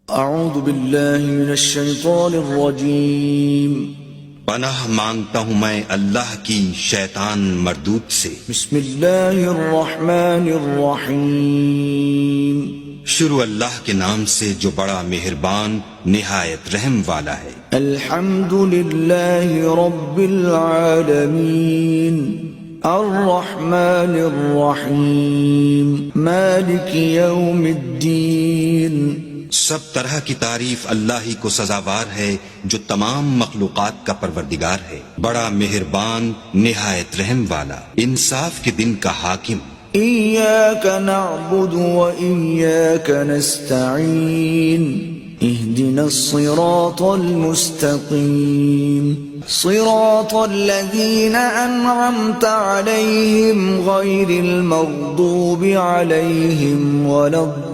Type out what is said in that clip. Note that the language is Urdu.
اعوذ باللہ من الشیطان الرجیم پناہ مانگتا ہوں میں اللہ کی شیطان مردود سے۔ بسم اللہ الرحمن الرحیم شروع اللہ کے نام سے جو بڑا مہربان نہایت رحم والا ہے۔ الحمد للہ رب العالمین الرحمن الرحیم مالک یوم الدین۔ سب طرح کی تعریف اللہ ہی کو سزاوار ہے جو تمام مخلوقات کا پروردگار ہے، بڑا مہربان نہایت رحم والا، انصاف کے دن کا حاکم۔ ایاک نعبد و ایاک نستعین اہدنا الصراط المستقیم صراط الذین انعمت علیہم غیر المغضوب علیہم ولا الضالین۔